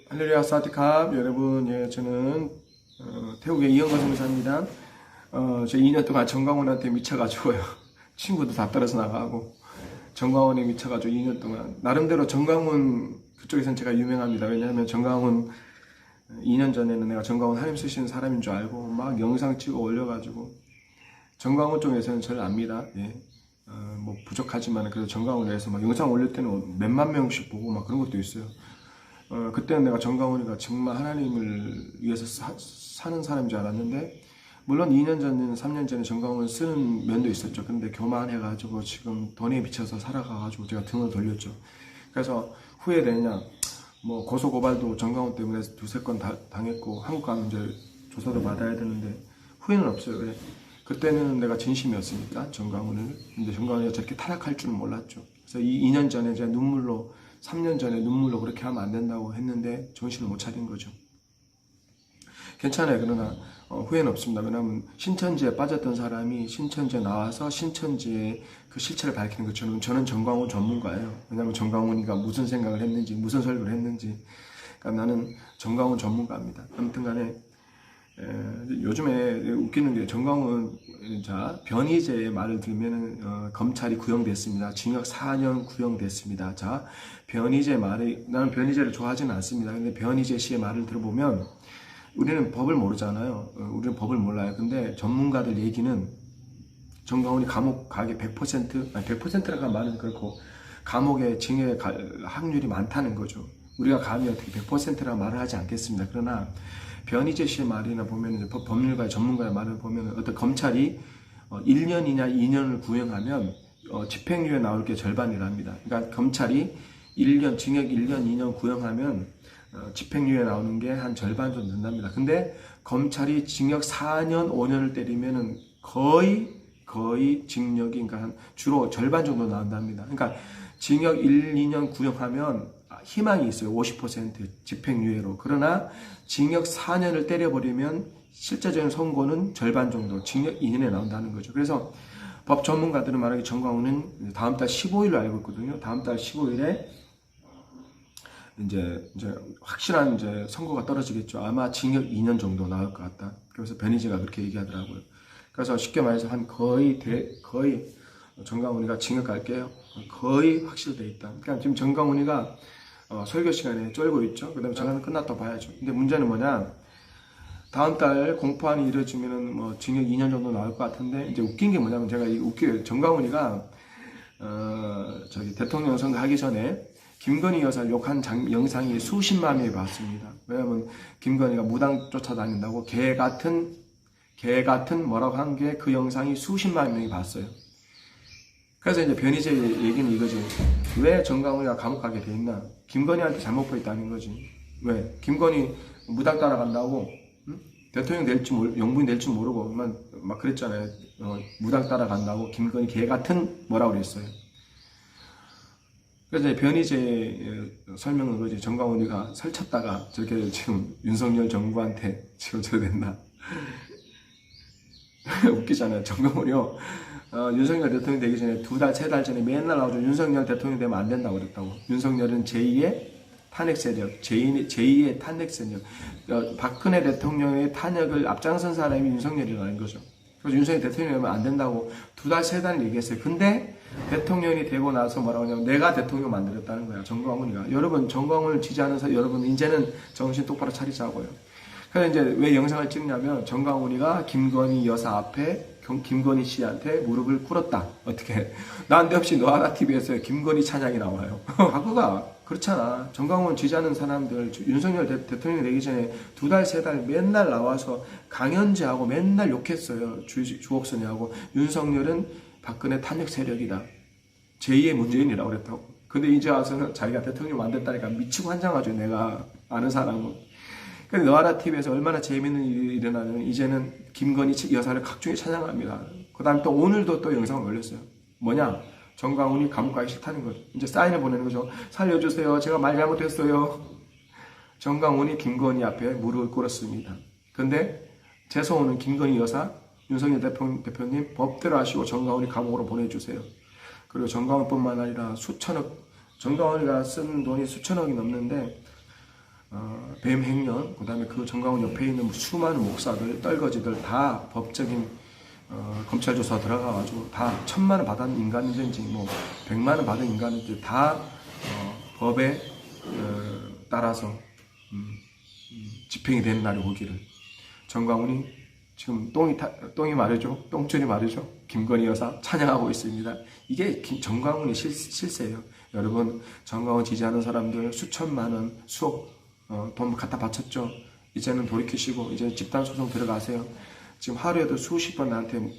할렐루야 사디캅 여러분, 예, 저는 태국의 이영건 선교사입니다. 저 2년 동안 정광훈한테 미쳐가지고요. 친구도 다 떨어져 나가고 정광훈에 미쳐가지고 2년 동안 나름대로 정광훈 그쪽에서는 제가 유명합니다. 왜냐하면 정광훈 2년 전에는 내가 정광훈 하나님 쓰시는 사람인 줄 알고 막 영상 찍어 올려가지고 정광훈 쪽에서는 저를 압니다. 예. 뭐 부족하지만 그래도 정광훈에 대해서 막 영상 올릴 때는 몇만 명씩 보고 막 그런 것도 있어요. 그때는 내가 정광훈이가 정말 하나님을 위해서 사는 사람인 줄 알았는데, 물론 2년 전에는 3년 전에 정광훈을 쓰는 면도 있었죠. 근데 교만해가지고 지금 돈에 미쳐서 살아가가지고 제가 등을 돌렸죠. 그래서 후회되냐, 뭐 고소고발도 정광훈 때문에 두세 건 당했고 한국 가면 이제 조사도 받아야 되는데 후회는 없어요. 왜? 그때는 내가 진심이었으니까 정광훈을. 근데 정광훈이 저렇게 타락할 줄은 몰랐죠. 그래서 2년 전에 제가 3년 전에 눈물로 그렇게 하면 안 된다고 했는데 정신을 못 차린 거죠. 괜찮아요. 그러나 후회는 없습니다. 왜냐하면 신천지에 빠졌던 사람이 신천지에 나와서 신천지의 그 실체를 밝히는 것처럼 저는 정광훈 전문가예요. 왜냐하면 정광훈이가 무슨 생각을 했는지, 무슨 설교를 했는지. 그러니까 나는 정광훈 전문가입니다. 아무튼 간에 요즘에 웃기는 게 정광훈 변희재의 말을 들으면 검찰이 구형됐습니다. 징역 4년 구형됐습니다. 자, 변희재 말이, 나는 변희재를 좋아하지는 않습니다. 근데 변희재 씨의 말을 들어보면 우리는 법을 모르잖아요. 우리는 법을 몰라요. 근데 전문가들 얘기는 정광훈이 감옥 가게 100%라고 말은 그렇고 감옥에 징역에 갈 확률이 많다는 거죠. 우리가 감히 어떻게 100%라고 말을 하지 않겠습니다. 그러나 변희재 씨의 말이나 보면, 법률가의 전문가의 말을 보면, 어떤 검찰이 1년이냐 2년을 구형하면 집행유예 나올 게 절반이랍니다. 그러니까 검찰이 징역 1년, 2년 구형하면 집행유예 나오는 게 한 절반 정도 된답니다. 근데 검찰이 징역 4년, 5년을 때리면은 거의 징역이, 그러니까 주로 절반 정도 나온답니다. 그러니까 징역 1, 2년 구형하면 희망이 있어요. 50% 집행유예로. 그러나 징역 4년을 때려버리면 실제적인 선고는 절반 정도, 징역 2년에 나온다는 거죠. 그래서 법 전문가들은 말하기 정광훈은 다음 달 15일로 알고 있거든요. 다음 달 15일에 이제 확실한 선고가 떨어지겠죠. 아마 징역 2년 정도 나올 것 같다. 그래서 변희재가 그렇게 얘기하더라고요. 그래서 쉽게 말해서 거의 정광훈이가 징역 갈게요. 거의 확실돼 있다. 그러니까 지금 정광훈이가 설교 시간에 쫄고 있죠. 그 다음에 전화는 끝났다 봐야죠. 근데 문제는 뭐냐, 다음 달 공포안이 이루어지면은 뭐 징역 2년 정도 나올 것 같은데, 이제 웃긴 게 뭐냐면, 제가 웃겨요. 정광훈이가 대통령 선거 하기 전에 김건희 여사를 욕한 영상이 수십만 명이 봤습니다. 왜냐면 김건희가 무당 쫓아다닌다고 개 같은 뭐라고 한 게 그 영상이 수십만 명이 봤어요. 그래서 이제 변희재 얘기는 이거지. 왜 정광훈이가 감옥 가게 돼 있나? 김건희한테 잘못 보였다는 거지. 왜? 김건희 무당 따라간다고, 응? 대통령 영부인 될 줄 모르고 막 그랬잖아요. 무당 따라간다고 김건희 개 같은 뭐라고 그랬어요. 그래서 이제 변희재 설명은 그거지. 정광훈이가 설쳤다가 저렇게 지금 윤석열 정부한테 지금 저래 된다. 웃기잖아요. 정광훈이요. 윤석열 대통령 되기 전에 2달, 3달 전에 맨날 나오죠. 윤석열 대통령 되면 안 된다고 그랬다고. 윤석열은 제2의 탄핵 세력, 제2의 탄핵 세력. 박근혜 대통령의 탄핵을 앞장선 사람이 윤석열이라는 거죠. 그래서 윤석열 대통령이 되면 안 된다고 2달, 3달 얘기했어요. 근데 대통령이 되고 나서 뭐라고 하냐면 내가 대통령 만들었다는 거야. 정광훈이가. 여러분, 정광훈을 지지하는 사람, 여러분, 이제는 정신 똑바로 차리자고요. 그래서 이제 왜 영상을 찍냐면, 정광훈이가 김건희 여사 앞에 김건희 씨한테 무릎을 꿇었다. 어떻게? 난데없이 노아라TV에서 김건희 찬양이 나와요. 과거가 그렇잖아. 정광훈 지지하는 사람들, 윤석열 대통령이 되기 전에 2달, 3달 맨날 나와서 강연제하고 맨날 욕했어요. 주옥선이하고. 윤석열은 박근혜 탄핵 세력이다. 제2의 문재인이라고 그랬다고. 근데 이제 와서는 자기가 대통령 만들었다니까 미치고 환장하죠. 내가 아는 사람은. 근데 노아라TV에서 얼마나 재미있는 일이 일어나면 이제는 김건희 여사를 각종에 찬양합니다. 그 다음에 또 오늘도 또 영상을 올렸어요. 뭐냐? 정광훈이 감옥 가기 싫다는 거죠. 이제 사인을 보내는 거죠. 살려주세요. 제가 말 잘못했어요. 정광훈이 김건희 앞에 무릎을 꿇었습니다. 근데 재소호는 김건희 여사 윤석열 대표님 법대로 하시고 정가원이 감옥으로 보내주세요. 그리고 정가원뿐만 아니라 정가원이가 쓴 돈이 수천억이 넘는데 뱀 행령, 그 다음에 그 정가원 옆에 있는 수많은 목사들, 떨거지들 다 법적인 검찰 조사 들어가가지고 다 1,000만 원 받은 인간이든지 뭐 100만 원 받은 인간이든지 다 법에 따라서 집행이 되는 날이 오기를. 정광훈이 지금 똥이 마르죠. 똥줄이 마르죠. 김건희 여사 찬양하고 있습니다. 이게 정광훈의 실세예요. 여러분, 정광훈 지지하는 사람들 수천만 원, 수억 돈 갖다 바쳤죠. 이제는 돌이키시고 이제 집단 소송 들어가세요. 지금 하루에도 수십 번 나한테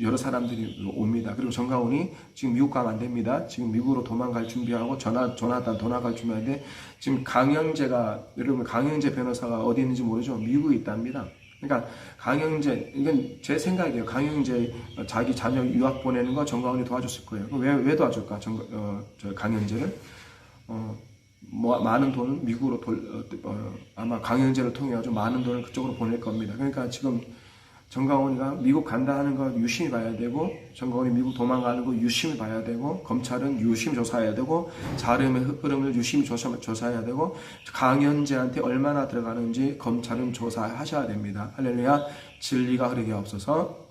여러 사람들이 옵니다. 그리고 정가훈이 지금 미국 가면 안 됩니다. 지금 미국으로 도망갈 준비하고 조나단 도망갈 준비하는데 지금 여러분 강영재 변호사가 어디 있는지 모르죠. 미국에 있답니다. 그러니까 이건 제 생각이에요. 강영재 자기 자녀 유학 보내는 거 정가훈이 도와줬을 거예요. 왜 도와줄까? 강영재를 많은 돈은 미국으로 아마 강영재를 통해 가지고 많은 돈을 그쪽으로 보낼 겁니다. 그러니까 지금 정가원이가 미국 간다 하는 거 유심히 봐야 되고, 정가원이 미국 도망가는 거 유심히 봐야 되고, 검찰은 유심히 조사해야 되고, 자금의 흐름을 유심히 조사해야 되고, 강현재한테 얼마나 들어가는지 검찰은 조사하셔야 됩니다. 할렐루야. 진리가 흐르게 없어서